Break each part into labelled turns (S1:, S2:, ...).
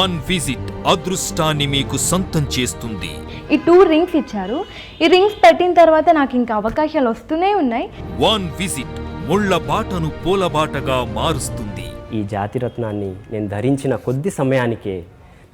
S1: One visit అదృష్టాన్ని మీకు సొంతం చేస్తుంది.
S2: ఈ 2 రింగ్స్ ఇచ్చారు. ఈ రింగ్స్ పెట్టిన తర్వాత నాకు ఇంకా అవకాశాలు వస్తూనే ఉన్నాయి.
S1: వన్ విజిట్ ముళ్ళ బాటను పూలబాటగా మారుస్తుంది.
S3: ఈ జాతిరత్నాన్ని నేను ధరించిన కొద్ది సమయానికే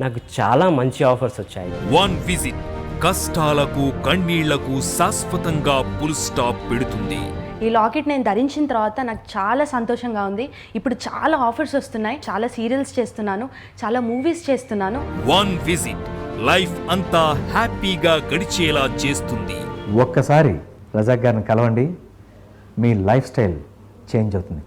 S3: నాకు చాలా మంచి ఆఫర్స్ వచ్చాయి.
S1: వన్ విజిట్ కష్టాలకు కన్నీళ్లకు శాశ్వతంగా ఫుల్ స్టాప్ పెడుతుంది.
S4: ఈ లాకెట్ నేను ధరించిన తర్వాత నాకు చాలా సంతోషంగా ఉంది. ఇప్పుడు చాలా ఆఫర్స్ వస్తున్నాయి. చాలా సీరియల్స్ చేస్తున్నాను, చాలా మూవీస్ చేస్తున్నాను.
S1: వన్ విజిట్ లైఫ్ అంతా హ్యాపీగా గడిచేలా చేస్తుంది.
S5: ఒక్కసారి రజాక్ గారిని కలవండి, మీ లైఫ్ స్టైల్ చేంజ్ అవుతుంది.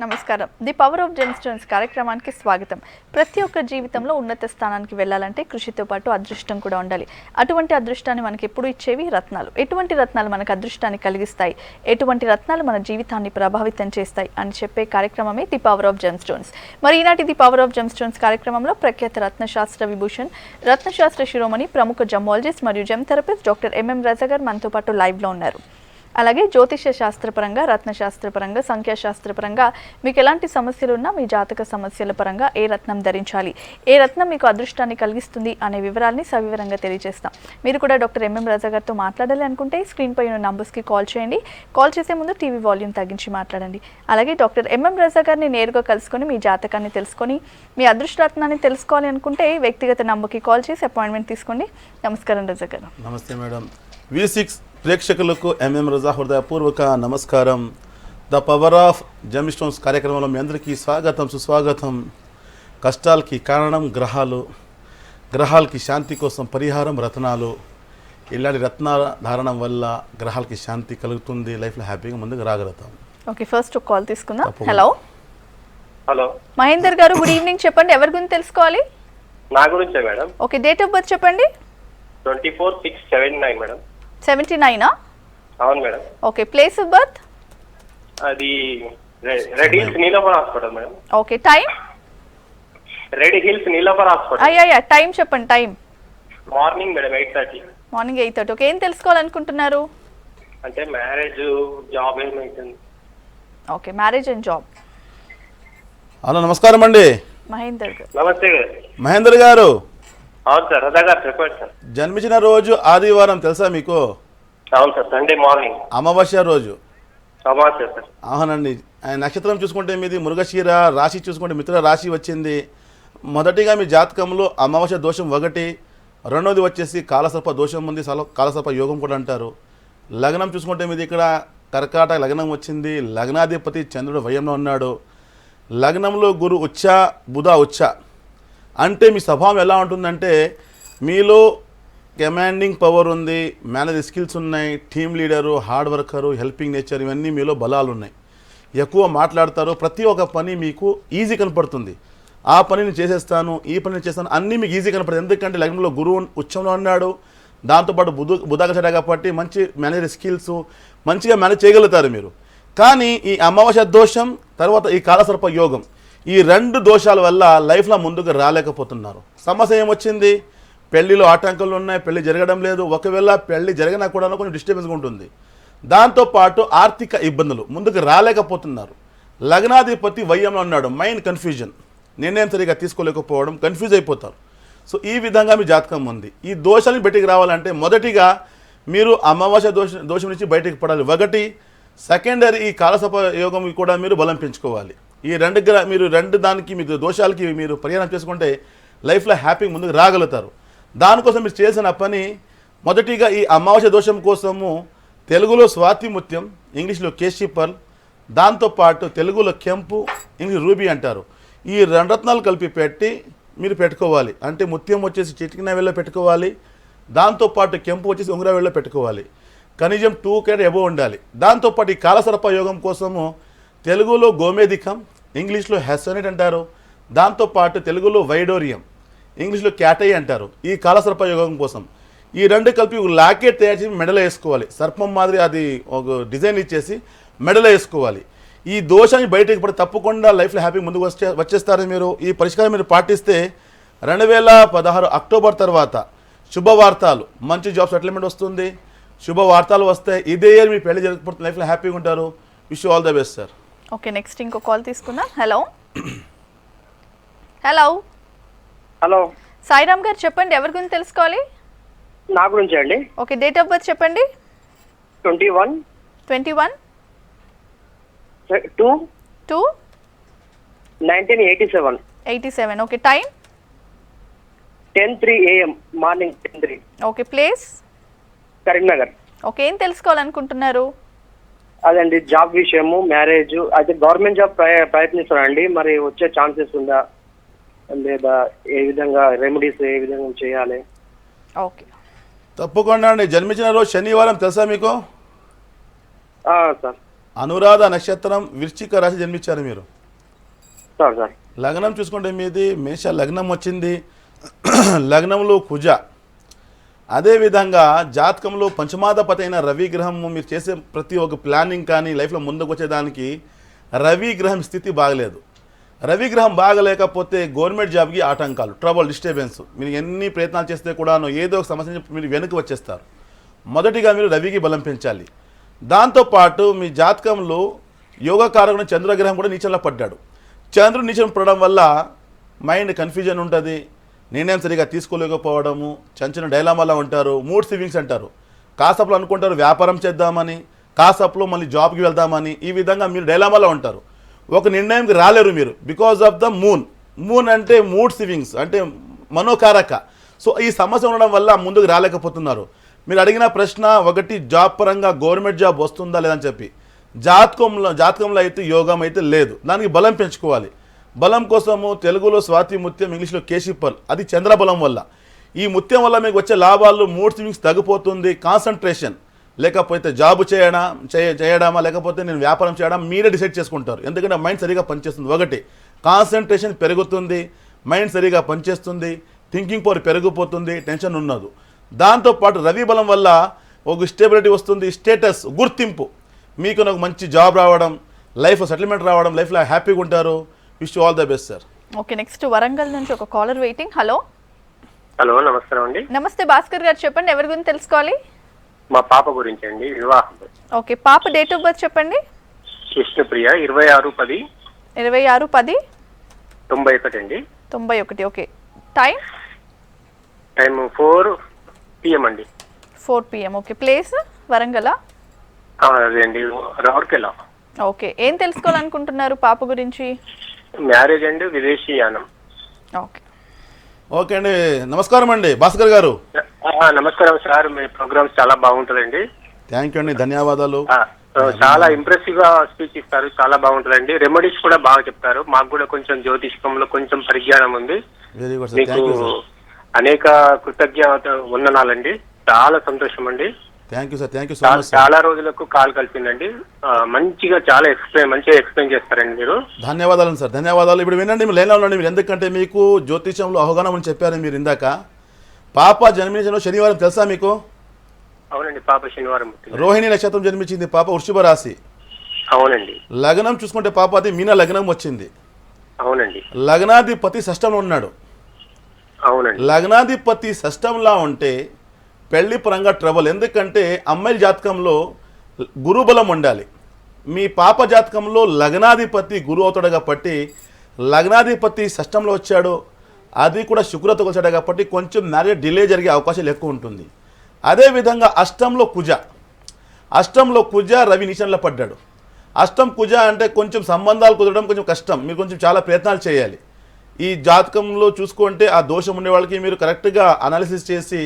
S6: నమస్కారం. ది పవర్ ఆఫ్ జెమ్స్టోన్స్ కార్యక్రమానికి స్వాగతం. ప్రతి ఒక్క జీవితంలో ఉన్నత స్థానానికి వెళ్ళాలంటే కృషితో పాటు అదృష్టం కూడా ఉండాలి. అటువంటి అదృష్టాన్ని మనకి ఎప్పుడు ఇచ్చేవి రత్నాలు. ఎటువంటి రత్నాలు మనకు అదృష్టాన్ని కలిగిస్తాయి, ఎటువంటి రత్నాలు మన జీవితాన్ని ప్రభావితం చేస్తాయి అని చెప్పే కార్యక్రమమే ది పవర్ ఆఫ్ జెమ్స్టోన్స్. మరి ఈనాటి ది పవర్ ఆఫ్ జెమ్స్టోన్స్ కార్యక్రమంలో ప్రఖ్యాత రత్నశాస్త్ర విభూషణ్, రత్నశాస్త్ర శిరోమణి, ప్రముఖ జమాలజిస్ట్ మరియు జెమ్ థెరపిస్ట్ డాక్టర్ ఎంఎం రజా గారు మనతో పాటు లైవ్లో ఉన్నారు. అలాగే జ్యోతిష శాస్త్రపరంగా, రత్నశాస్త్రపరంగా, సంఖ్యాశాస్త్రపరంగా మీకు ఎలాంటి సమస్యలు ఉన్నా మీ జాతక సమస్యల పరంగా ఏ రత్నం ధరించాలి, ఏ రత్నం మీకు అదృష్టాన్ని కలిగిస్తుంది అనే వివరాలని సవివరంగా తెలియజేస్తాం. మీరు కూడా డాక్టర్ ఎంఎం రజా గారితో మాట్లాడాలి అనుకుంటే స్క్రీన్ పై ఉన్న నంబర్స్కి కాల్ చేయండి. కాల్ చేసే ముందు టీవీ వాల్యూమ్ తగ్గించి మాట్లాడండి. అలాగే డాక్టర్ ఎంఎం రజా గారిని నేరుగా కలుసుకొని మీ జాతకాన్ని తెలుసుకొని మీ అదృష్టరత్నాన్ని తెలుసుకోవాలి అనుకుంటే వ్యక్తిగత నంబర్కి కాల్ చేసి అపాయింట్మెంట్ తీసుకోండి. నమస్కారం రజా గారు.
S7: నమస్తే మేడం. V6 ప్రేక్షకులకు ఎంఎం రజా హృదయపూర్వక నమస్కారం. ద పవర్ ఆఫ్ జెమ్స్టోన్స్ కార్యక్రమంలో మీ అందరికీ స్వాగతం, సుస్వాగతం. కష్టాలకి కారణం గ్రహాలు, గ్రహాలకి శాంతి కోసం పరిహారం రత్నాలు. ఇలాంటి రత్నాల ధారణం వల్ల గ్రహాలకి శాంతి కలుగుతుంది, లైఫ్లో హ్యాపీగా ముందుకు రాగలుగుతాం.
S6: ఓకే, ఫస్ట్ కాల్ తీసుకుందాం. హలో
S8: హలో
S6: మహేందర్ గారు, గుడ్ ఈవినింగ్. చెప్పండి, ఎవరి గురించి తెలుసుకోవాలి?
S8: నా గురించే madam.
S6: Okay, date of birth చెప్పండి.
S8: 24/6/79 మేడం.
S6: 79ఆ?
S8: అవును madam.
S6: Okay, place of birth?
S8: అది Red Hills Niloufer hospital madam.
S6: Okay, time?
S8: Red Hills Niloufer hospital.
S6: అయ్యా, టైం చెప్పండి. Time
S8: morning madam 8:30.
S6: Morning 8:30. Okay, ఏం తెలుసుకోవాలనుకుంటున్నారు?
S8: అంటే మ్యారేజ్, జాబ్ ఏమైతుంది?
S6: Okay, marriage and job.
S7: Hello, నమస్కారం అండి.
S6: మహేందర్ గారు.
S8: నమస్తే.
S7: మహేందర్ గారు.
S8: అవును సార్, రజా గారు చెప్పండి సార్.
S7: జన్మించిన రోజు ఆదివారం తెలుసా మీకు?
S8: అవును సార్, సండే మార్నింగ్.
S7: అమావాస్య రోజు.
S8: అమావాస్య సార్.
S7: అవునండి. నక్షత్రం చూసుకుంటే మీది మృగశిర, రాశి చూసుకుంటే మిత్ర రాశి వచ్చింది. మొదటిగా మీ జాతకంలో అమావాస్య దోషం 1, రెండవది వచ్చేసి కాలసర్ప దోషం ఉంది, కాలసర్ప యోగం కూడా అంటారు. లగ్నం చూసుకుంటే మీది ఇక్కడ కర్కాటక లగ్నం వచ్చింది. లగ్నాధిపతి చంద్రుడు వయంలో ఉన్నాడు. లగ్నంలో గురు ఉచ్చ, బుధ ఉచ్చ. అంటే మీ స్వభావం ఎలా ఉంటుందంటే మీలో కమాండింగ్ పవర్ ఉంది, మేనేజ్ స్కిల్స్ ఉన్నాయి, team leader, hard worker, helping nature, ఇవన్నీ మీలో బలాలు ఉన్నాయి. ఎక్కువ మాట్లాడతారు, ప్రతి ఒక్క పని మీకు ఈజీ కనపడుతుంది. ఆ పనిని చేసేస్తాను, ఈ పనిని చేస్తాను, అన్నీ మీకు ఈజీ కనపడుతుంది. ఎందుకంటే లగ్నంలో గురువు ఉచ్చంలో ఉన్నాడు, దాంతోపాటు బుధాగచడ కాబట్టి మంచి మేనేజ్ స్కిల్స్, మంచిగా మేనేజ్ చేయగలుగుతారు మీరు. కానీ ఈ అమావాస్య దోషం తర్వాత ఈ కాలసర్ప యోగం, ఈ 2 దోషాల వల్ల లైఫ్లో ముందుకు రాలేకపోతున్నారు. సమస్య ఏమొచ్చింది? పెళ్లిలో ఆటంకాలు ఉన్నాయి, పెళ్లి జరగడం లేదు. ఒకవేళ పెళ్లి జరిగినా కూడా కొంచెం డిస్టర్బెన్స్గా ఉంటుంది. దాంతోపాటు ఆర్థిక ఇబ్బందులు, ముందుకు రాలేకపోతున్నారు. లగ్నాధిపతి వయ్యంలో ఉన్నాడు, మైండ్ కన్ఫ్యూజన్, నిర్ణయం సరిగా తీసుకోలేకపోవడం, కన్ఫ్యూజ్ అయిపోతారు. సో ఈ విధంగా మీ జాతకం ఉంది. ఈ దోషాన్ని బయటికి రావాలంటే మొదటిగా మీరు అమావాస్య దోషం నుంచి బయటికి పడాలి. 1 సెకండరీ ఈ కాలసర్ప యోగం కూడా మీరు బలం పెంచుకోవాలి. ఈ మీరు 2 దానికి మీ దోషాలకి మీరు పరిహారం చేసుకుంటే లైఫ్లో హ్యాపీగా ముందుకు రాగలుగుతారు. దానికోసం మీరు చేసిన పని మొదటిగా ఈ అమావాస్య దోషం కోసము తెలుగులో స్వాతి ముత్యం, ఇంగ్లీష్లో కేశీ పర్ల్, దాంతోపాటు తెలుగులో కెంపు, ఇంగ్లీష్ రూబీ అంటారు. ఈ 2 రత్నాలు కలిపి పెట్టి మీరు పెట్టుకోవాలి. అంటే ముత్యం వచ్చేసి చిటికిన వేళ్ళలో పెట్టుకోవాలి, దాంతోపాటు కెంపు వచ్చేసి ఉంగర వేళ్ళలో పెట్టుకోవాలి. కనీసం 2 క్యారెట్ ఎబో ఉండాలి. దాంతోపాటు ఈ కాలసర్ప యోగం కోసము తెలుగులో గోమేధికం, ఇంగ్లీష్లో హెసోనేట్ అంటారు, దాంతోపాటు తెలుగులో వైడోరియం, ఇంగ్లీష్లో క్యాటై అంటారు. ఈ కాలసర్ప యోగం కోసం ఈ 2 కలిపి ఒక లాకెట్ తయారు చేసి మెడలో వేసుకోవాలి. సర్పం మాదిరి అది ఒక డిజైన్ ఇచ్చేసి మెడలో వేసుకోవాలి. ఈ దోషాన్ని బయటకు పడి తప్పకుండా లైఫ్లో హ్యాపీ ముందుకు వచ్చేస్తారు మీరు. ఈ పరిష్కారం మీరు పాటిస్తే 2016 అక్టోబర్ తర్వాత శుభవార్తలు, మంచి జాబ్ సెటిల్మెంట్ వస్తుంది, శుభవార్తలు వస్తాయి. ఇదే ఇయర్ మీ పెళ్లి జరగకపోతే లైఫ్లో హ్యాపీగా ఉంటారు. Wish you all the best sir.
S6: Okay, next ఇంకో కాల్ తీసుకుందాం. హలో హలో
S8: హలో,
S6: సాయిరామ్ గారు చెప్పండి, ఎవరి గురించి తెలుసుకోవాలి?
S8: నా గురించి అండి.
S6: ఓకే, డేట్ ఆఫ్ బర్త్ చెప్పండి.
S8: 21
S6: 21
S8: 2
S6: 2
S8: 1987
S6: 87. Okay, time
S8: 10:03 AM morning 10:03
S6: okay, place
S8: Karimnagar.
S6: Okay, ఏం తెలుసుకోవాలనుకుంటున్నారు?
S8: అదండి జాబ్ విషయము, మ్యారేజ్. అయితే గవర్నమెంట్ జాబ్ ప్రయత్నిస్తున్నానండి, మరి వచ్చే ఛాన్సెస్ ఉందా లేదా, ఏ విధంగా రెమెడీస్ ఏ విధంగా చేయాలి?
S6: ఓకే,
S7: తప్పకుండా అండి. జన్మించిన రోజు శనివారం తెలుసా మీకు?
S8: సార్.
S7: అనురాధ నక్షత్రం, వృశ్చిక రాశి జన్మించారు మీరు.
S8: సార్
S7: లగ్నం చూసుకుంటే మీది మేష లగ్నం వచ్చింది. లగ్నంలో కుజ, అదేవిధంగా జాతకంలో పంచమాధిపతి అయిన రవి గ్రహము. మీరు చేసే ప్రతి ఒక్క ప్లానింగ్ కానీ లైఫ్లో ముందుకు వచ్చేదానికి రవి గ్రహం స్థితి బాగలేదు. రవి గ్రహం బాగలేకపోతే గవర్నమెంట్ జాబ్కి ఆటంకాలు, ట్రబుల్, డిస్టర్బెన్స్. మీరు ఎన్ని ప్రయత్నాలు చేస్తే కూడా ఏదో ఒక సమస్య మీరు వెనక్కి వచ్చేస్తారు. మొదటిగా మీరు రవికి బలం పెంచాలి. దాంతోపాటు మీ జాతకంలో యోగకారకుడు చంద్రగ్రహం కూడా నీచంలో పడ్డాడు. చంద్రుడు నీచం పడడం వల్ల మైండ్ కన్ఫ్యూజన్ ఉంటుంది, నిర్ణయం సరిగా తీసుకోలేకపోవడము, చిన్న డైలామాలా ఉంటారు, మూడ్ స్వింగ్స్ అంటారు. కాసప్లో అనుకుంటారు వ్యాపారం చేద్దామని, కాసప్లో మళ్ళీ జాబ్కి వెళ్దామని. ఈ విధంగా మీరు డైలామాలో ఉంటారు, ఒక నిర్ణయంకి రాలేరు మీరు, because of the moon. Moon అంటే మూడ్ స్వింగ్స్, అంటే మనోకారక. సో ఈ సమస్య ఉండడం వల్ల ముందుకు రాలేకపోతున్నారు. మీరు అడిగిన ప్రశ్న ఒకటి, జాబ్ పరంగా గవర్నమెంట్ జాబ్ వస్తుందా లేదని చెప్పి. జాతకంలో అయితే యోగం అయితే లేదు, దానికి బలం పెంచుకోవాలి. బలం కోసము తెలుగులో స్వాతి ముత్యం, ఇంగ్లీష్లో కేశిపల్, అది చంద్రబలం వల్ల. ఈ ముత్యం వల్ల మీకు వచ్చే లాభాలు, మూడ్ స్వింగ్స్ తగ్గిపోతుంది, కాన్సన్ట్రేషన్, లేకపోతే జాబ్ చేయడమా లేకపోతే నేను వ్యాపారం చేయడం మీరే డిసైడ్ చేసుకుంటారు. ఎందుకంటే మైండ్ సరిగా పనిచేస్తుంది. ఒకటి, కాన్సన్ట్రేషన్ పెరుగుతుంది, మైండ్ సరిగా పనిచేస్తుంది, థింకింగ్ పవర్ పెరిగిపోతుంది, టెన్షన్ ఉన్నదు. దాంతోపాటు రవి బలం వల్ల ఒక స్టెబిలిటీ వస్తుంది, స్టేటస్, గుర్తింపు. మీకు నాకు మంచి జాబ్ రావడం, లైఫ్ సెటిల్మెంట్ రావడం, లైఫ్లో హ్యాపీగా ఉంటారు. Wish you all the best sir.
S6: Okay, next Warangal నుంచి ఒక కాలర్ వెయిటింగ్. హలో
S8: హలో, నమస్కారం అండి.
S6: నమస్తే భాస్కర్ గారు, చెప్పండి, ఎవరి గురించి తెలుసుకోవాలి?
S8: మా పాప గురించి అండి, వివాహం.
S6: ఓకే, పాప డేట్ ఆఫ్ బర్త్ చెప్పండి.
S8: కృష్ణప్రియ, 26/10
S6: 26/10
S8: 91 అండి.
S6: 91. ఓకే, టైం
S8: 4 PM అండి.
S6: 4 PM. Okay, place Warangal.
S8: అదే అండి, రౌర్కెలా.
S6: ఓకే, ఏం తెలుసుకోవాలనుకుంటున్నారు పాప గురించి?
S8: మ్యారేజ్ అండి, విదేశీయానం.
S6: ఓకే
S7: ఓకే అండి, నమస్కారం అండి భాస్కర్ గారు.
S8: నమస్కారం సార్, మీ ప్రోగ్రామ్స్ చాలా బాగుంటుందండి.
S7: థ్యాంక్ యూ అండి, ధన్యవాదాలు.
S8: చాలా ఇంప్రెసివ్ గా స్పీచ్ ఇస్తారు, చాలా బాగుంటుందండి. రెమెడీస్ కూడా బాగా చెప్తారు. మాకు కూడా కొంచెం జ్యోతిష్కంలో కొంచెం పరిజ్ఞానం ఉంది.
S7: వెరీ గుడ్ సార్,
S8: మీకు
S7: థ్యాంక్ యూ సార్.
S8: అనేక కృతజ్ఞత వందనాలండి. చాలా సంతోషం అండి.
S7: Thank you sir, thank you so much.
S8: చాలా రోజులకు కాల్ కలిపిందండి. మంచిగా చాలా మంచిగా ఎక్స్ప్లెయిన్ చేస్తారండి మీరు.
S7: ధన్యవాదాలు సార్, ధన్యవాదాలు. ఇప్పుడు వినండి, మీరు లైన్లో ఉండండి. మీరు ఎందుకంటే మీకు జ్యోతిషంలో అవగాహన అని చెప్పారు మీరు ఇందాక. పాప జన్మించిన శనివారం తెలుసా మీకు?
S8: అవునండి, పాప శనివారం పుట్టింది.
S7: రోహిణి నక్షత్రం జన్మించింది పాప, వృషభ రాశి.
S8: అవునండి.
S7: లగ్నం చూసుకుంటే పాప అది మీన లగ్నం వచ్చింది.
S8: అవునండి.
S7: లగ్నాధిపతి షష్టంలో ఉన్నాడు.
S8: అవునండి.
S7: లగ్నాధిపతి షష్టంలో ఉంటే పెళ్లి పరంగా ట్రబుల్. ఎందుకంటే అమ్మాయిల జాతకంలో గురుబలం ఉండాలి. మీ పాప జాతకంలో లగ్నాధిపతి గురు అవుతాడు కాబట్టి, లగ్నాధిపతి షష్టంలో వచ్చాడు, అది కూడా శుక్రతో వచ్చాడు కాబట్టి కొంచెం మ్యారేజ్ డిలే జరిగే అవకాశాలు ఎక్కువ ఉంటుంది. అదేవిధంగా అష్టంలో కుజ రవి నీచంలో పడ్డాడు. అష్టం కుజ అంటే కొంచెం సంబంధాలు కుదరడం కొంచెం కష్టం, మీరు కొంచెం చాలా ప్రయత్నాలు చేయాలి. ఈ జాతకంలో చూసుకుంటే ఆ దోషం ఉండే వాళ్ళకి మీరు కరెక్ట్గా అనాలిసిస్ చేసి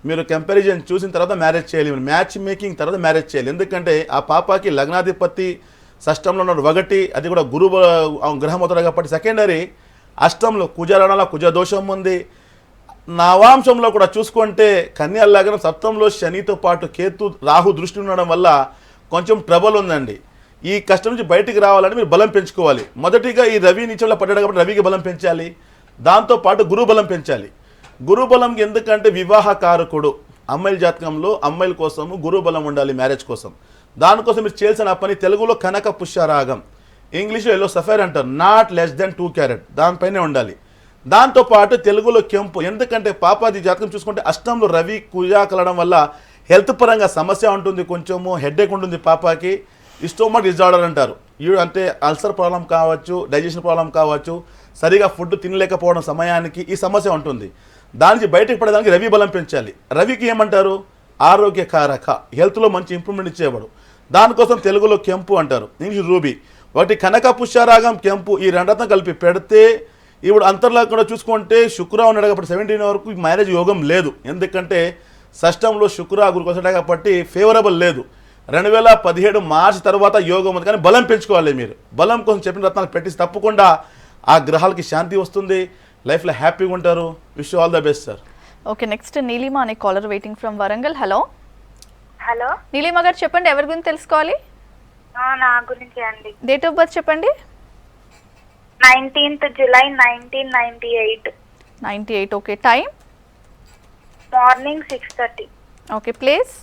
S7: మీరు కంపారిజన్ చూసిన తర్వాత మ్యారేజ్ చేయాలి. మీరు మ్యాచ్ మేకింగ్ తర్వాత మ్యారేజ్ చేయాలి. ఎందుకంటే ఆ పాపకి లగ్నాధిపతి షష్టంలో ఉన్నాడు ఒకటి, అది కూడా గురు గ్రహం అవుతాడు కాబట్టి సెకండరీ అష్టంలో కుజరణాల కుజ దోషం ఉంది. నవాంశంలో కూడా చూసుకుంటే కన్యా లగ్నం, సప్తంలో శనితో పాటు కేతు రాహు దృష్టి ఉండడం వల్ల కొంచెం ట్రబుల్ ఉందండి. ఈ కష్టం నుంచి బయటికి రావాలని మీరు బలం పెంచుకోవాలి. మొదటిగా ఈ రవి నీచంలో పడ్డాడు కాబట్టి రవికి బలం పెంచాలి, దాంతోపాటు గురు బలం పెంచాలి. గురుబలం ఎందుకంటే వివాహ కారకుడు, అమ్మాయిల జాతకంలో అమ్మాయిల కోసము గురువు బలం ఉండాలి మ్యారేజ్ కోసం. దానికోసం మీరు చేయాల్సిన పని తెలుగులో కనక పుష్యరాగం, ఇంగ్లీష్లో ఎల్లో సఫైర్ అంటారు, నాట్ లెస్ దెన్ 2 క్యారెట్ దానిపైనే ఉండాలి. దాంతోపాటు తెలుగులో కెంపు, ఎందుకంటే పాపాది జాతకం చూసుకుంటే అష్టంలో రవి కుజా కలడం వల్ల హెల్త్ పరంగా సమస్య ఉంటుంది, కొంచెము హెడ్ఏక్ ఉంటుంది పాపాకి, స్టొమక్ డిజార్డర్ అంటారు. అంటే అల్సర్ ప్రాబ్లం కావచ్చు, డైజెషన్ ప్రాబ్లం కావచ్చు, సరిగా ఫుడ్ తినలేకపోవడం సమయానికి ఈ సమస్య ఉంటుంది. దానికి బయటకు పడడానికి రవి బలం పెంచాలి. రవికి ఏమంటారు? ఆరోగ్యకారక, హెల్త్లో మంచి ఇంప్రూవ్మెంట్ ఇచ్చేవాడు. దానికోసం తెలుగులో కెంపు అంటారు, ఇంగ్లీష్ రూబీ. ఒకటి కనక పుష్యరాగం, కెంపు, ఈ రెండతం కలిపి పెడితే ఇప్పుడు అంతర్లా కూడా చూసుకుంటే శుక్ర ఉన్నాడు కాబట్టి 17 వరకు మ్యారేజ్ యోగం లేదు. ఎందుకంటే షష్టంలో శుక్ర గురుకు వస్తాడు కాబట్టి ఫేవరబుల్ లేదు. 2017 మార్చి తర్వాత యోగం ఉంది, కానీ బలం పెంచుకోవాలి. మీరు బలం కోసం చెప్పిన రత్నాలు పెట్టేసి తప్పకుండా ఆ గ్రహాలకి శాంతి వస్తుంది, లైఫ్లో హ్యాపీగా ఉంటారు. Wish all the best sir.
S6: Okay, next Neelima అనే caller waiting from Warangal. Hello
S9: hello
S6: Neelima గారు, చెప్పండి ఎవరి గురించి తెలుసుకోవాలి?
S9: నా గురించి అండి.
S6: డేట్ ఆఫ్ బర్త్ చెప్పండి.
S9: 19th July 1998.
S6: 98. Okay, time?
S9: Morning 6:30.
S6: Okay, place?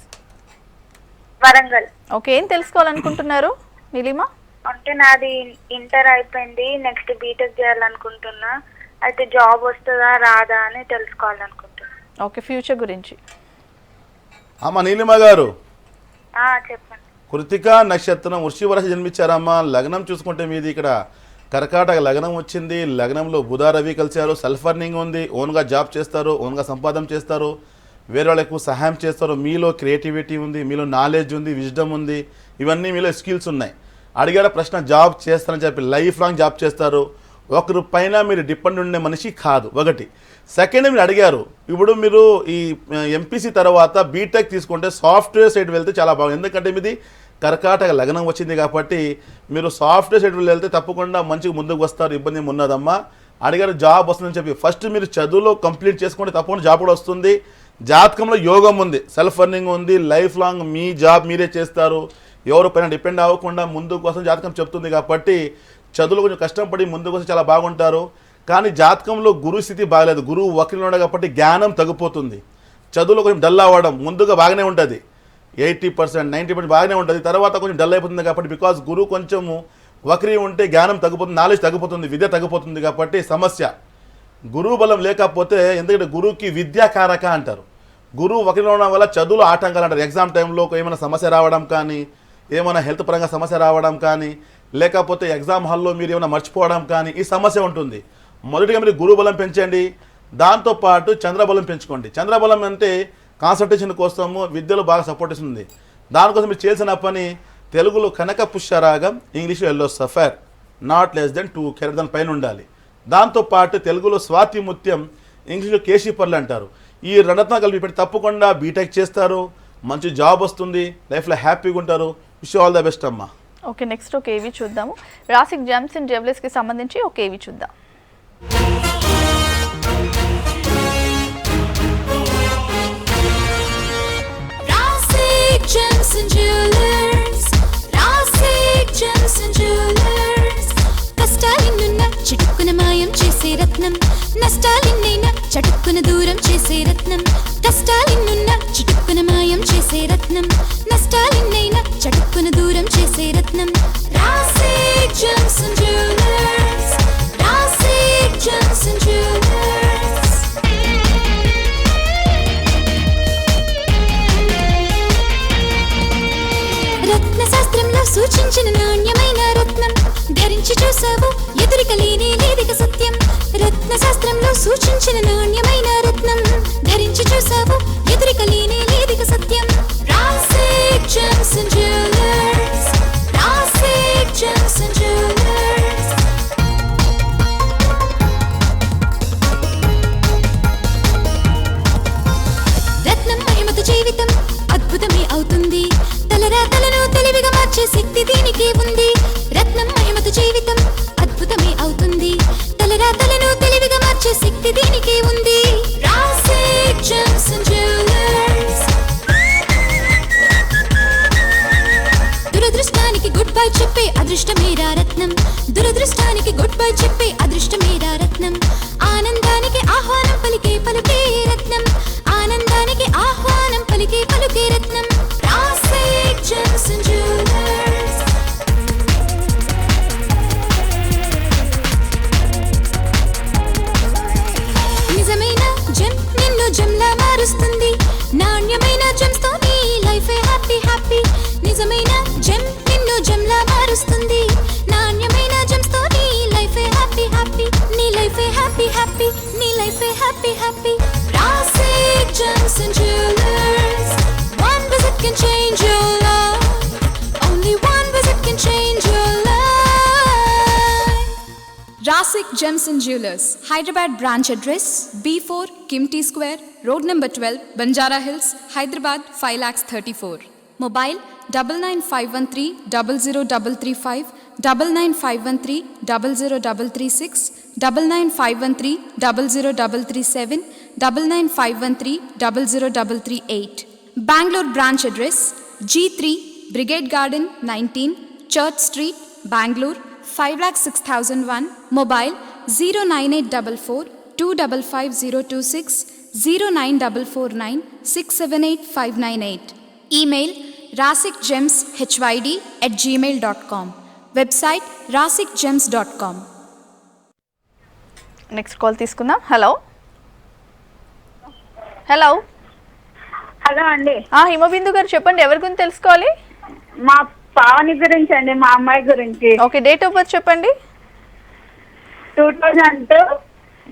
S9: Warangal.
S6: Okay, ఏం తెలుసుకోవాలనుకుంటున్నారు నీలిమ?
S9: అంటే నాది ఇంటర్ అయిపోయింది, నెక్స్ట్ బీటెక్ చేయాలనుకుంటున్నా. అయితే జాబ్ వస్తుందా రాదా అని తెలుసుకోవాలనుకుంటున్నా.
S6: ఓకే, ఫ్యూచర్ గురించి.
S7: అమ్మ నీలిమ గారు,
S9: చెప్పండి.
S7: కృతిక నక్షత్రం వృశ్చిక రాశి జన్మించారమ్మా. లగ్నం చూసుకుంటే మీది ఇక్కడ కర్కాటక లగ్నం వచ్చింది. లగ్నంలో బుధ రవి కలిశారు, సెల్ఫ్ ఎర్నింగ్ ఉంది, ఓన్గా జాబ్ చేస్తారు, ఓన్గా సంపాదన చేస్తారు, వేరే వాళ్ళకు సహాయం చేస్తారు. మీలో క్రియేటివిటీ ఉంది, మీలో నాలెడ్జ్ ఉంది, విజ్డమ్ ఉంది, ఇవన్నీ మీలో స్కిల్స్ ఉన్నాయి. అడిగారు ప్రశ్న, జాబ్ చేస్తారని చెప్పి లైఫ్ లాంగ్ జాబ్ చేస్తారు. ఒకరి పైన మీరు డిపెండ్ ఉండే మనిషి కాదు. ఒకటి. సెకండ్, మీరు అడిగారు ఇప్పుడు మీరు ఈ ఎంపీసీ తర్వాత బీటెక్ తీసుకుంటే సాఫ్ట్వేర్ సైడ్ వెళ్తే చాలా బాగుంది. ఎందుకంటే మీది కర్కాటక లగ్నం వచ్చింది కాబట్టి మీరు సాఫ్ట్వేర్ సైడ్ వెళ్తే తప్పకుండా మంచిగా ముందుకు వస్తారు, ఇబ్బంది ఉన్నదమ్మా. అడిగారు జాబ్ వస్తుందని చెప్పి ఫస్ట్ మీరు చదువులో కంప్లీట్ చేసుకుంటే తప్పకుండా జాబ్ కూడా వస్తుంది. జాతకంలో యోగం ఉంది, సెల్ఫ్ ఎర్నింగ్ ఉంది, లైఫ్ లాంగ్ మీ జాబ్ మీరే చేస్తారు, ఎవరి పైన డిపెండ్ అవ్వకుండా ముందుకు కోసం జాతకం చెప్తుంది. కాబట్టి చదువులో కొంచెం కష్టపడి ముందుకు వస్తే చాలా బాగుంటారు. కానీ జాతకంలో గురువు స్థితి బాగలేదు, గురువు వక్రీలో ఉండదు కాబట్టి జ్ఞానం తగ్గిపోతుంది. చదువులో కొంచెం డల్ అవ్వడం ముందుగా బాగానే ఉంటుంది, 80% 90% బాగానే ఉంటుంది, తర్వాత కొంచెం డల్ అయిపోతుంది. కాబట్టి బికాజ్ గురువు కొంచెము వక్రీ ఉంటే జ్ఞానం తగ్గిపోతుంది, నాలెడ్జ్ తగ్గిపోతుంది, విద్య తగ్గిపోతుంది. కాబట్టి సమస్య. గురువు బలం లేకపోతే, ఎందుకంటే గురువుకి విద్యాకారక అంటారు. గురువు వక్రీలో ఉండడం వల్ల చదువులో ఆటంకాలు అంటారు. ఎగ్జామ్ టైంలో ఏమైనా సమస్య రావడం కానీ, ఏమైనా హెల్త్ పరంగా సమస్య రావడం కానీ, లేకపోతే ఎగ్జామ్ హాల్లో మీరు ఏమైనా మర్చిపోవడం కానీ ఈ సమస్య ఉంటుంది. మొదటిగా మీరు గురువు బలం పెంచండి, దాంతోపాటు చంద్రబలం పెంచుకోండి. చంద్రబలం అంటే కాన్సన్ట్రేషన్ కోసము, విద్యలో బాగా సపోర్ట్ ఇస్తుంది. దానికోసం మీరు చేసిన పని తెలుగులో కనక పుష్యరాగం, ఇంగ్లీష్లో yellow sapphire, not less than 2 carrot దాని పైన ఉండాలి. దాంతోపాటు తెలుగులో స్వాతి ముత్యం, ఇంగ్లీష్లో కేశీపర్లు అంటారు. ఈ రెండత్నాలు కలిపి పెట్టి తప్పకుండా బీటెక్ చేస్తారు, మంచి జాబ్ వస్తుంది, లైఫ్లో హ్యాపీగా ఉంటారు. విష్ ఆల్ ద బెస్ట్ అమ్మా.
S6: ఓకే, నెక్స్ట్ ఒక ఏవి చూద్దాము. రాసిక్ జెమ్స్ అండ్ జ్యువెలర్స్కి సంబంధించి ఒక ఏవి చూద్దాం.
S10: Gems and Jewelers, Rasik Gems and Jewelers. కష్టాలిన్నున్న చిటుక్కున మాయం చేసే రత్నం, నష్టాలిన్నైనా చటుక్కున దూరం చేసే రత్నం. కష్టాలిన్నున్న చిటుక్కున మాయం చేసే రత్నం, నష్టాలిన్నైనా చటుక్కున దూరం చేసే రత్నం. Rasik Gems and Jewelers, Rasik Gems and Jewelers. రత్న శాస్త్రంలో సూచించిన నాణ్యమైన రత్నం, ధరించి చూసావు ఎదురిక లేనే లేదిక సత్యం. రత్న శాస్త్రంలో సూచించిన నాణ్యమైన రత్నం, ధరించి చూసావు ఎదురిక లేనే లేదిక సత్యం. Rasik Gems and Jewelers, Rasik Gems and Jewelers. రత్నం మహిమతో జీవితం అద్భుతమే అవుతుంది, తలరాతలను తెలివిగా మార్చే శక్తి దీనికి ఉంది. రత్నం మహిమతో జీవితం అద్భుతమే అవుతుంది, తలరాతలను తెలివిగా మార్చే శక్తి దీనికి ఉంది. Rasik Gems and Jewelers. దురదృష్టానికి గుడ్ బై చెప్పే అదృష్టమేరా రత్నం, దురదృష్టానికి గుడ్ బై చెప్పే అదృష్టమేరా రత్నం. ఆనందానికి ఆహ్వానం పలికే పలుకే రత్నం, ఆనందానికి ఆహ్వానం
S11: Rasik Gems and Jewelers, Hyderabad branch address B4 Kimty Square, road number 12, Banjara Hills, Hyderabad 5,34,000. Mobile 9951300335, 9951300336, 9951300337, 9951300338. Bangalore branch address G3 Brigade Garden 19, Church Street, Bangalore 5,06,001. Mobile 09844 255026, 09449 678598. Email rasikgemshyd@gmail.com. Website rasikgems.com.
S6: Next call తీసుకుందాం. Hello hello
S9: hello అండి.
S6: హిమబిందు గారు చెప్పండి, ఎవరి గురించి తెలుసుకోవాలి?
S9: మా పావని గురించి అండి, మా అమ్మాయి గురించి.
S6: ఓకే, డేట్ ఆఫ్ బర్త్ చెప్పండి.
S9: 2002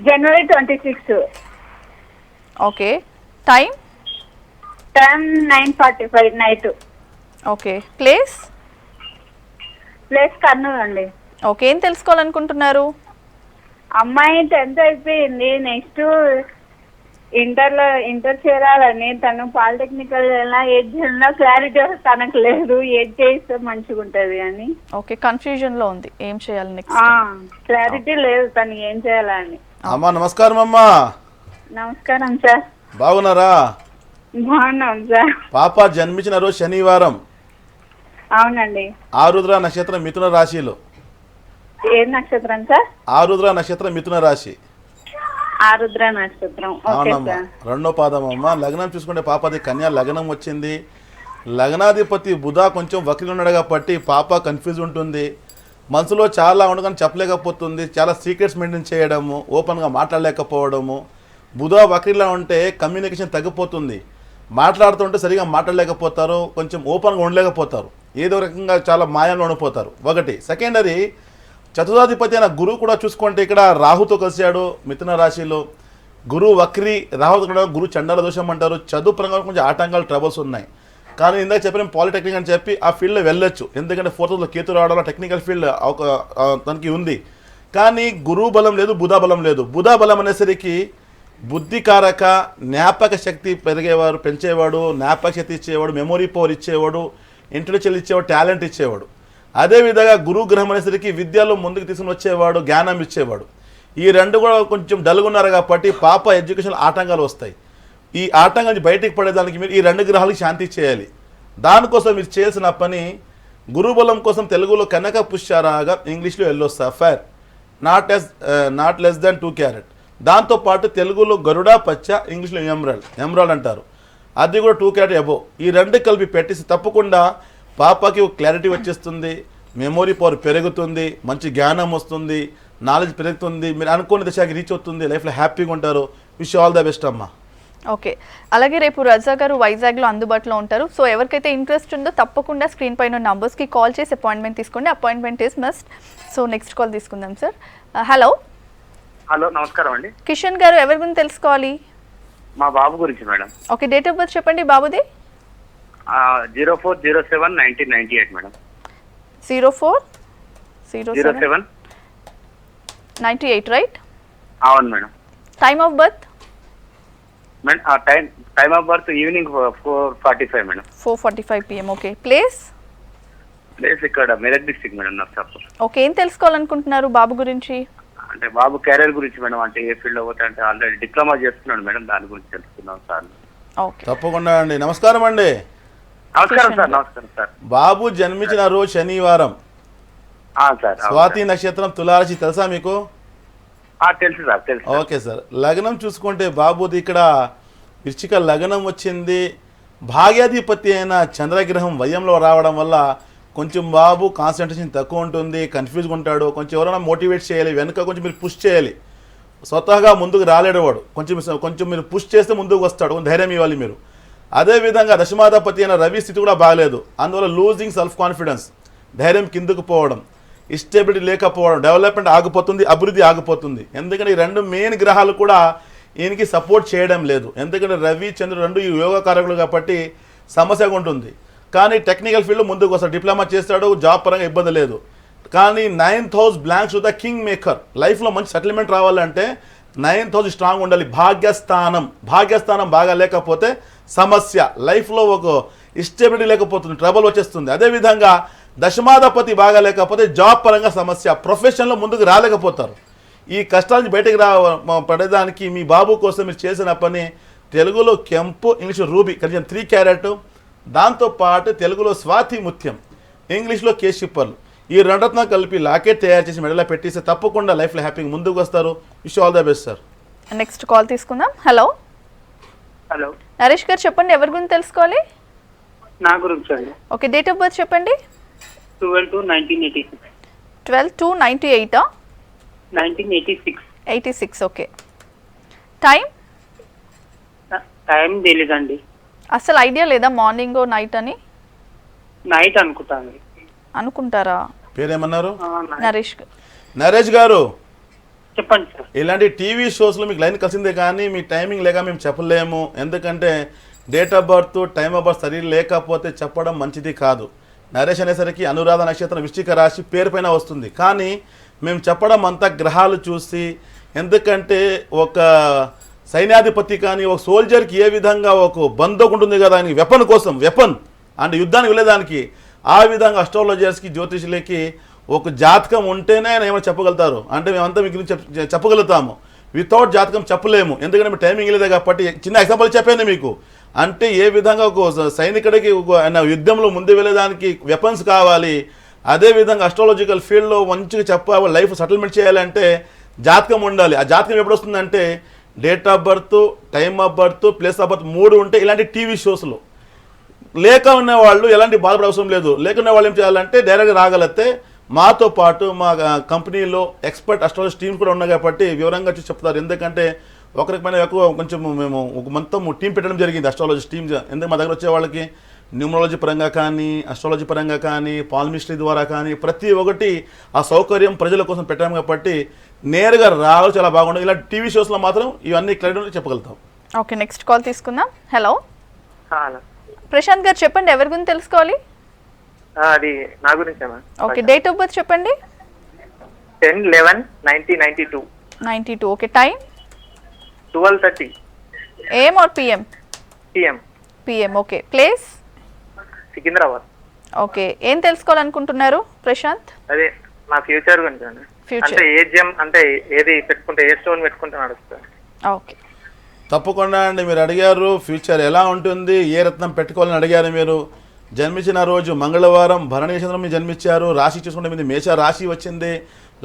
S9: January 26.
S6: Okay, time
S9: 9:45 night.
S6: Okay, place
S9: Kurnool అండి.
S6: ఓకే, ఏం తెలుసుకోవాలనుకుంటున్నారు?
S9: అమ్మాయి 10th అయిపోయింది, నెక్స్ట్ ఇంటర్ చేరాలని. తను పాలిటెక్నికల్ ఏజ్ క్లారిటీ తనకు లేదు, ఏజ్ చేస్తే మంచిగా ఉంటది అని.
S6: ఓకే, కన్ఫ్యూజన్ లో ఉంది, ఏం చేయాలి నెక్స్ట్?
S9: క్లారిటీ లేదు తను ఏం చేయాలని.
S7: అమ్మా నమస్కారం అమ్మా.
S9: నమస్కారం సార్.
S7: బాగున్నారా?
S9: బాగున్నాం సార్.
S7: పాప జన్మించిన రోజు శనివారం.
S9: అవునండి.
S7: ఆరుద్ర నక్షత్రం మిథున రాశిలో.
S9: ఏ నక్షత్రం సార్?
S7: ఆరుద్ర నక్షత్రం మిథున రాశి.
S9: ఆరుద్ర నక్షత్రం.
S7: అవునమ్మా, రెండో పాదం అమ్మా. లగ్నం చూసుకుంటే పాపది కన్యా లగ్నం వచ్చింది. లగ్నాధిపతి బుధ కొంచెం వక్రి ఉన్నాడు కాబట్టి పాప కన్ఫ్యూజ్ ఉంటుంది. మనసులో చాలా ఉండగానే చెప్పలేకపోతుంది, చాలా సీక్రెట్స్ మెయింటైన్ చేయడము, ఓపెన్గా మాట్లాడలేకపోవడము. బుధ వక్రిలా ఉంటే కమ్యూనికేషన్ తగ్గిపోతుంది, మాట్లాడుతుంటే సరిగా మాట్లాడలేకపోతారు, కొంచెం ఓపెన్గా ఉండలేకపోతారు, ఏదో రకంగా చాలా మాయంలో ఉండిపోతారు. ఒకటి. సెకండరీ, చతుర్థాధిపతి అయిన గురువు కూడా చూసుకుంటే ఇక్కడ రాహుతో కలిశాడు మిథున రాశిలో. గురువు వక్రి, రాహుతో కూడా గురువు చండాల దోషం అంటారు. చదువు పరంగా కొంచెం ఆటంకాలు, ట్రబుల్స్ ఉన్నాయి. కానీ ఇందాక చెప్పిన పాలిటెక్నిక్ అని చెప్పి ఆ ఫీల్డ్లో వెళ్ళొచ్చు, ఎందుకంటే 4th హౌస్లో కేతు రావడంలో టెక్నికల్ ఫీల్డ్ తనకి ఉంది. కానీ గురువు బలం లేదు, బుధ బలం లేదు. బుధ బలం అనేసరికి బుద్ధికారక, జ్ఞాపక శక్తి పెంచేవాడు, జ్ఞాపక శక్తి ఇచ్చేవాడు, మెమొరీ పవర్ ఇచ్చేవాడు, ఇంటెలిజెన్స్ ఇచ్చేవాడు, టాలెంట్ ఇచ్చేవాడు. అదేవిధంగా గురువు గ్రహం అనేసరికి విద్యలో ముందుకు తీసుకుని వచ్చేవాడు, జ్ఞానం ఇచ్చేవాడు. ఈ రెండు కూడా కొంచెం డల్గా ఉన్నారు కాబట్టి పాప ఎడ్యుకేషన్ ఆటంకాలు వస్తాయి. ఈ ఆటంకాన్ని బయటికి పడేదానికి మీరు ఈ 2 గ్రహాలకు శాంతి చేయాలి. దానికోసం మీరు చేయాల్సిన పని, గురుబలం కోసం తెలుగులో కనక పుష్యారాగా, ఇంగ్లీష్లో yellow sapphire, not less than 2 carrot. దాంతోపాటు తెలుగులో గరుడా పచ్చ, ఇంగ్లీష్లో ఎమరాల్డ్ అంటారు, అది కూడా 2 క్యారెట్ అబోవ్. ఈ 2 కలిపి పెట్టేసి తప్పకుండా పాపకి ఒక క్లారిటీ వచ్చేస్తుంది, మెమొరీ పవర్ పెరుగుతుంది, మంచి జ్ఞానం వస్తుంది, నాలెడ్జ్ పెరుగుతుంది, మీరు అనుకున్న దిశకి రీచ్ అవుతుంది, లైఫ్లో హ్యాపీగా ఉంటారు. విష్ ఆల్ ద బెస్ట్ అమ్మా.
S6: ఓకే, అలాగే రేపు రజా గారు వైజాగ్లో అందుబాటులో ఉంటారు. సో ఎవరికైతే ఇంట్రెస్ట్ ఉందో తప్పకుండా స్క్రీన్ పైన నంబర్స్కి కాల్ చేసి అపాయింట్మెంట్ తీసుకోండి. Appointment is must. So next call తీసుకుందాం సార్. హలో
S12: హలో, నమస్కారం అండి.
S6: కిషన్ గారు, ఎవరి గురించి తెలుసుకోవాలి?
S12: మా బాబు గురించి madam.
S6: Okay, date of birth చెప్పండి బాబుది.
S12: 04/07/1998 మేడం.
S6: 04/07/98 రైట్?
S12: అవును madam.
S6: Time of birth?
S12: Time of birth evening 4:45 madam.
S6: 4:45 PM. Okay, place?
S12: Place ఇక్కడ Medak district madam, Narsapur.
S6: Okay, ఏం తెలుసుకోవాలనుకుంటున్నారు బాబు గురించి?
S12: అంటే బాబు కెరీర్ గురించి మేడం, అంటే ఏ ఫీల్డ్ పోతే, అంటే ఆల్రెడీ డిప్లొమా చేస్తున్నాడు మేడం, దాని గురించి తెలుసుకున్నాం సార్.
S6: ఓకే,
S7: తప్పకుండా అండి. నమస్కారం అండి.
S12: నమస్కారం సార్. నమస్కారం సార్.
S7: బాబు జన్మించిన రోజు శనివారం.
S12: సార్.
S7: స్వాతి నక్షత్రం, తులారాశి తెలుసా మీకు?
S12: తెలుసు సార్, తెలుసు.
S7: Okay sir. లగ్నం చూసుకుంటే బాబుది ఇక్కడ వృశ్చిక లగ్నం వచ్చింది. భాగ్యాధిపతి అయిన చంద్రగ్రహం వయంలో రావడం వల్ల కొంచెం బాబు కాన్సన్ట్రేషన్ తక్కువ ఉంటుంది, కన్ఫ్యూజ్గా ఉంటాడు. కొంచెం ఎవరైనా మోటివేట్ చేయాలి, వెనుక కొంచెం మీరు పుష్ చేయాలి. స్వతహాగా ముందుకు రాలేడు వాడు, కొంచెం మీరు పుష్ చేస్తే ముందుకు వస్తాడు, ధైర్యం ఇవ్వాలి మీరు. అదేవిధంగా దశమాధిపతి అయిన రవి స్థితి కూడా బాగలేదు, అందువల్ల లూజింగ్ సెల్ఫ్ కాన్ఫిడెన్స్, ధైర్యం కిందకు పోవడం, స్టెబిలిటీ లేకపోవడం, డెవలప్మెంట్ ఆగిపోతుంది, అభివృద్ధి ఆగిపోతుంది. ఎందుకంటే ఈ 2 మెయిన్ గ్రహాలు కూడా ఈయనకి సపోర్ట్ చేయడం లేదు. ఎందుకంటే రవి చంద్రుడు 2 ఈ యోగకారకులు కాబట్టి సమస్యగా ఉంటుంది. కానీ టెక్నికల్ ఫీల్డ్ ముందుకు వస్తాడు, డిప్లొమా చేస్తాడు, జాబ్ పరంగా ఇబ్బంది లేదు. కానీ 9th house blanks to the king maker. లైఫ్లో మంచి సెటిల్మెంట్ రావాలంటే 9th హౌస్ స్ట్రాంగ్ ఉండాలి. భాగ్యస్థానం బాగా లేకపోతే సమస్య, లైఫ్లో ఒక స్టెబిలిటీ లేకపోతుంది, ట్రబుల్ వచ్చేస్తుంది. అదేవిధంగా దశమాధిపతి బాగా లేకపోతే జాబ్ పరంగా సమస్య, ప్రొఫెషన్లో ముందుకు రాలేకపోతారు. ఈ కష్టాల నుంచి బయటకు పడేదానికి మీ బాబు కోసం మీరు చేసిన పని తెలుగులో కెంపు, ఇంగ్లీష్లో రూబీ, కలిసి 3 క్యారెట్, దాంతోపాటు తెలుగులో స్వాతి ముత్యం, ఇంగ్లీష్లో కేశిప్పర్లు, ఈ 2 రత్నాలు కలిపి లాకెట్ తయారు చేసి మెడలో పెట్టేస్తే తప్పకుండా లైఫ్లో హ్యాపీగా ముందుకు వస్తారు. Wish all the best sir.
S6: Next call తీసుకుందాం. హలో
S13: హలో,
S6: నరేష్ గారు చెప్పండి, ఎవరి గురించి తెలుసుకోవాలి?
S13: నా గురించి అండి.
S6: ఓకే, డేట్ ఆఫ్ బర్త్ చెప్పండి.
S13: 12/2/1986.
S6: 12/2/98
S13: 1986.
S6: 86. ఓకే, టైం
S13: తెలీదండి.
S6: అసలు ఐడియా లేదా మార్నింగ్ నైట్ అని?
S13: నైట్ అనుకుంటాను.
S6: అనుకుంటారా?
S7: పేరేమన్నారు?
S6: నరేష్
S7: గారు
S13: చెప్పండి సార్.
S7: ఇలాంటి టీవీ షోస్లో మీకు లైన్ కలిసిందే కానీ మీ టైమింగ్ లేక మేము చెప్పలేము. ఎందుకంటే date of birth, time of birth సరి లేకపోతే చెప్పడం మంచిది కాదు. నరేష్ అనేసరికి అనురాధ నక్షత్రం వృశ్చిక రాశి పేరు పైన వస్తుంది, కానీ మేము చెప్పడం అంతా గ్రహాలు చూసి, ఎందుకంటే ఒక సైన్యాధిపతి కానీ ఒక సోల్జర్కి ఏ విధంగా ఒక బంధుకు ఉంటుంది కదా అని వెపన్ అంటే యుద్ధానికి వెళ్ళేదానికి, ఆ విధంగా అస్ట్రాలజర్స్కి జ్యోతిషులకి ఒక జాతకం ఉంటేనే ఆయన ఏమైనా చెప్పగలుగుతారు. అంటే మేమంతా మీకు చెప్పగలుగుతాము, వితౌట్ జాతకం చెప్పలేము. ఎందుకంటే మీ టైమింగ్ లేదే కాబట్టి. చిన్న ఎగ్జాంపుల్ చెప్పాను మీకు. అంటే ఏ విధంగా ఒక సైనికుడికి యుద్ధంలో ముందు వెళ్ళేదానికి వెపన్స్ కావాలి, అదేవిధంగా అస్ట్రాలజికల్ ఫీల్డ్లో మంచిగా చెప్పాలి, లైఫ్ సెటిల్మెంట్ చేయాలంటే జాతకం ఉండాలి. ఆ జాతకం ఎప్పుడు వస్తుందంటే date of birth, time of birth, place of birth 3 ఉంటే ఇలాంటి టీవీ షోస్లో. లేక ఉన్న వాళ్ళు ఎలాంటి బాధపడే అవసరం లేదు. లేకున్న వాళ్ళు ఏం చేయాలంటే డైరెక్ట్గా రాగలిగితే మాతో పాటు మా కంపెనీలో ఎక్స్పర్ట్ అస్ట్రాలజీ టీం కూడా ఉన్నాయి కాబట్టి వివరంగా చూసి చెప్తారు. ఎందుకంటే ఒకరికి పైన ఎక్కువ కొంచెం మేము ఒక మొత్తం టీం పెట్టడం జరిగింది, అస్ట్రాలజీ టీం. ఎందుకంటే మా దగ్గర వచ్చే వాళ్ళకి న్యూమరాలజీ పరంగా కానీ, అస్ట్రాలజీ పరంగా కానీ, పాల్మిస్ట్రీ ద్వారా కానీ ప్రతి ఒక్కటి ఆ సౌకర్యం ప్రజల కోసం పెట్టాము కాబట్టి నేరుగా రావాలి, చాలా బాగుంటుంది. ఇలా టీవీ షోస్లో మాత్రం ఇవన్నీ క్లారిటీ చెప్పగలుగుతాం.
S6: ఓకే, నెక్స్ట్ కాల్ తీసుకుందాం. హలో
S13: హలో,
S6: ప్రశాంత్ గారు చెప్పండి, ఎవరి గురించి తెలుసుకోవాలి?
S13: అది నా గురించే.
S6: ఓకే, డేట్ ఆఫ్ బర్త్ చెప్పండి.
S13: 10/11/1992.
S6: 92. Okay, time
S13: 12:30
S6: AM or PM? PM. Okay, place
S13: Secunderabad.
S6: Okay, ఏం తెలుసుకోవాలనుకుంటున్నారు ప్రశాంత్?
S13: అదే నా ఫ్యూచర్ గురించి అండి. అంటే ఏజిఎం అంటే ఏది పెట్టుకుంటే, ఏ స్టోన్ పెట్టుకుంటే నడుస్తుంది.
S6: ఓకే,
S7: తప్పకుండా అండి. మీరు అడిగారు ఫ్యూచర్ ఎలా ఉంటుంది, ఏ రత్నం పెట్టుకోవాలని అడిగారు. మీరు జన్మించిన రోజు మంగళవారం, భరణి నక్షత్రం మీరు జన్మించారు. రాశి చూసుకుంటే మీది మేష రాశి వచ్చింది.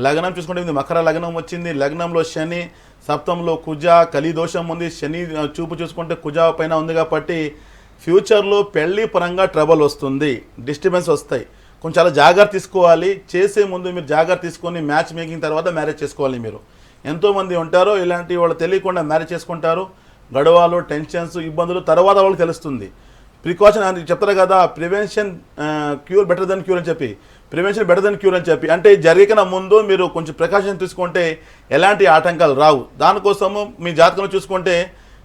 S7: లగ్నం చూసుకుంటే మీది మకర లగ్నం వచ్చింది. లగ్నంలో శని, సప్తంలో కుజ, కలిదోషం ఉంది. శని చూపు చూసుకుంటే కుజ పైన ఉంది కాబట్టి ఫ్యూచర్లో పెళ్లి పరంగా ట్రబుల్ వస్తుంది, డిస్టర్బెన్స్ వస్తాయి. కొంచెం చాలా జాగ్రత్త తీసుకోవాలి. చేసే ముందు మీరు జాగ్రత్త తీసుకొని మ్యాచ్ మేకింగ్ తర్వాత మ్యారేజ్ చేసుకోవాలి. మీరు ఎంతోమంది ఉంటారో ఇలాంటి వాళ్ళు తెలియకుండా మ్యారేజ్ చేసుకుంటారు. గొడవలు, టెన్షన్స్, ఇబ్బందులు తర్వాత వాళ్ళకి తెలుస్తుంది. ప్రికాషన్ అని చెప్తారు కదా, prevention cure better than cure అని చెప్పి, ప్రివెన్షన్ బెటర్ దెన్ క్యూర్ అని చెప్పి. అంటే జరిగిన ముందు మీరు కొంచెం ప్రికాషన్ తీసుకుంటే ఎలాంటి ఆటంకాలు రావు. దానికోసము మీ జాతకంలో చూసుకుంటే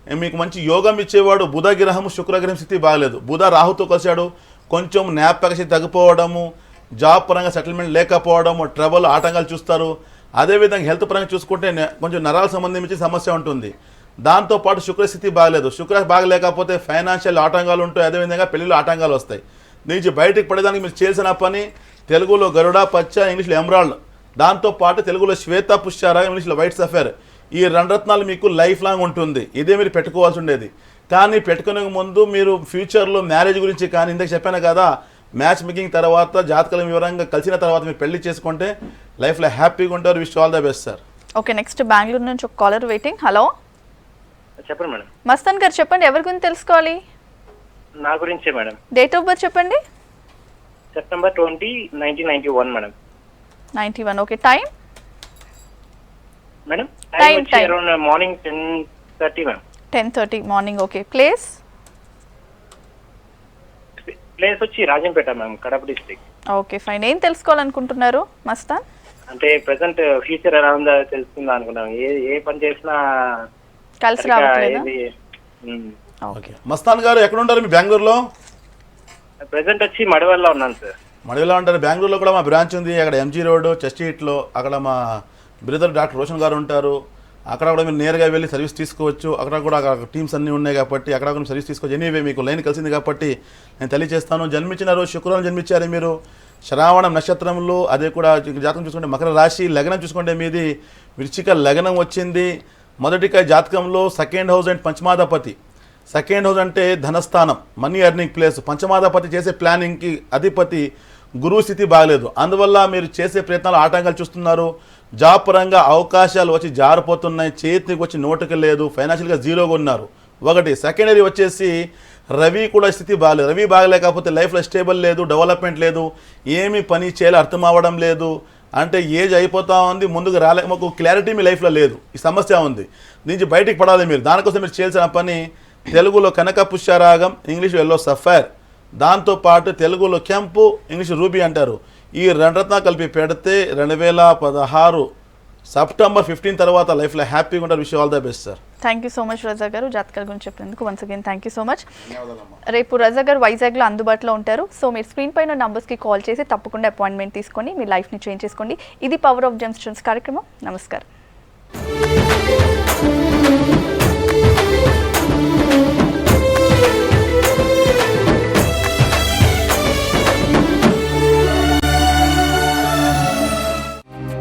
S7: మీకు మంచి యోగం ఇచ్చేవాడు బుధ గ్రహము, శుక్రగ్రహం స్థితి బాగలేదు. బుధ రాహుతో కలిశాడు, కొంచెం జ్ఞాపక శక్తి తగ్గిపోవడము, జాబ్ పరంగా సెటిల్మెంట్ లేకపోవడము, ట్రబుల్, ఆటంకాలు చూస్తారు. అదేవిధంగా హెల్త్ పరంగా చూసుకుంటే కొంచెం నరాలకు సంబంధించి సమస్య ఉంటుంది. దాంతోపాటు శుక్రస్థితి బాగలేదు. శుక్ర బాగలేకపోతే ఫైనాన్షియల్ ఆటంకాలు ఉంటాయి. అదేవిధంగా పెళ్లిలో ఆటంకాలు వస్తాయి. నుంచి బయటకు పడేదానికి మీరు చేసిన పని తెలుగులో గరుడ పచ్చ, ఇంగ్లీష్లో ఎమరాల్డ్, దాంతోపాటు తెలుగులో శ్వేత పుష్యార, ఇంగ్లీష్లో వైట్ సఫేర్. ఈ 2 రత్నాలు మీకు లైఫ్ లాంగ్ ఉంటుంది. ఇదే మీరు పెట్టుకోవాల్సి ఉండేది. కానీ పెట్టుకునే ముందు మీరు ఫ్యూచర్లో మ్యారేజ్ గురించి కానీ, ఇందాక చెప్పాను కదా, మ్యాచ్ మేకింగ్ తర్వాత జాతకాల వివరంగా కలిసిన తర్వాత మీరు పెళ్లి చేసుకుంటే లైఫ్లో హ్యాపీగా ఉంటారు. Wish all the best sir.
S6: Okay, next Bengaluru నుంచి ఒక కాలర్ వెయిటింగ్. హలో
S13: చెప్పండి మేడం.
S6: మస్తాన్ గారు చెప్పండి, ఎవరి గురించి తెలుసుకోవాలి?
S13: నా గురించే మేడం.
S6: డేట్ ఆఫ్ బర్త్ చెప్పండి.
S13: September 20, 1991 madam.
S6: 91. Okay, time
S13: madam? Time around morning 10:30 madam.
S6: 10:30 morning. Okay, place
S13: వచ్చి Rajampet ma'am, Kadapa district.
S6: Okay, fine. ఏం తెలుసుకోవాలనుకుంటున్నారు మస్తాన్?
S13: అంటే ప్రెసెంట్ ఫ్యూచర్ ఎలా ఉందో తెలుసుకుందా అనుకున్నాం. ఏ పని చేసినా
S6: కలిసి రావట్లేదా?
S7: ఓకే, మస్తాన్ గారు ఎక్కడ ఉంటారు మీ బెంగళూరులో?
S13: ప్రెసెంట్ వచ్చి మడివల్లో ఉన్నాను సార్.
S7: మడిలో ఉంటారు. బెంగళూరులో కూడా మా బ్రాంచ్ ఉంది. అక్కడ ఎంజీ రోడ్ చెస్ట్ స్ట్రీట్లో అక్కడ మా బ్రదర్ డాక్టర్ రోషన్ గారు ఉంటారు. అక్కడ కూడా మీరు నేరుగా వెళ్ళి సర్వీస్ తీసుకోవచ్చు. అక్కడ కూడా టీమ్స్ అన్నీ ఉన్నాయి కాబట్టి అక్కడ కూడా సర్వీస్ తీసుకోవచ్చు. ఎనీవే మీకు లైన్ కలిసింది కాబట్టి నేను తెలియజేస్తాను. జన్మించిన రోజు శుక్రవారం జన్మించారు మీరు, శ్రావణం నక్షత్రంలో. అదే కూడా జాతకం చూసుకుంటే మకర రాశి, లగ్నం చూసుకుంటే మీది వృశ్చిక లగ్నం వచ్చింది. మొదటిగా జాతకంలో సెకండ్ హౌస్ అండ్ పంచమాధిపతి. సెకండ్ హౌస్ అంటే ధనస్థానం, మనీ ఎర్నింగ్ ప్లేస్. పంచమాధిపతి చేసే ప్లానింగ్కి అధిపతి గురువు స్థితి బాగలేదు. అందువల్ల మీరు చేసే ప్రయత్నాలు ఆటంకాలు చూస్తున్నారు. జాబ్ పరంగా అవకాశాలు వచ్చి జారిపోతున్నాయి, చేతికి వచ్చి నోటుకి లేదు, ఫైనాన్షియల్గా జీరోగా ఉన్నారు. ఒకటి. సెకండరీ వచ్చేసి రవి కూడా స్థితి బాగలేదు. రవి బాగలేకపోతే లైఫ్లో స్టేబుల్ లేదు, డెవలప్మెంట్ లేదు, ఏమి పని చేయాలో అర్థం అవ్వడం లేదు. అంటే ఏజ్ అయిపోతా ఉంది, ముందుకు మాకు క్లారిటీ మీ లైఫ్లో లేదు. ఈ సమస్య ఉంది, దీనికి బయటికి పడాలి మీరు. దానికోసం మీరు చేయాల్సిన పని తెలుగులో కనక పుష్యరాగం, ఇంగ్లీష్ ఎల్లో సఫైర్, దాంతోపాటు తెలుగులో కెంపు, ఇంగ్లీష్ రూబీ అంటారు. ఈ 2 రత్నాలు కలిపి పెడితే 2016 సెప్టెంబర్ 15 తర్వాత లైఫ్లో హ్యాపీగా ఉంటారు. Wish all the best sir.
S6: Thank you so much Raza గారు, జాతకాల గురించి చెప్పినందుకు once again thank you so much. రేపు రజా గారు వైజాగ్లో అందుబాటులో ఉంటారు. సో మీరు స్క్రీన్ పైన నంబర్స్కి కాల్ చేసి తప్పకుండా అపాయింట్మెంట్ తీసుకొని మీ లైఫ్ని చేంజ్ చేసుకోండి. ఇది పవర్ ఆఫ్ జెమ్స్టోన్స్ కార్యక్రమం. నమస్కారం.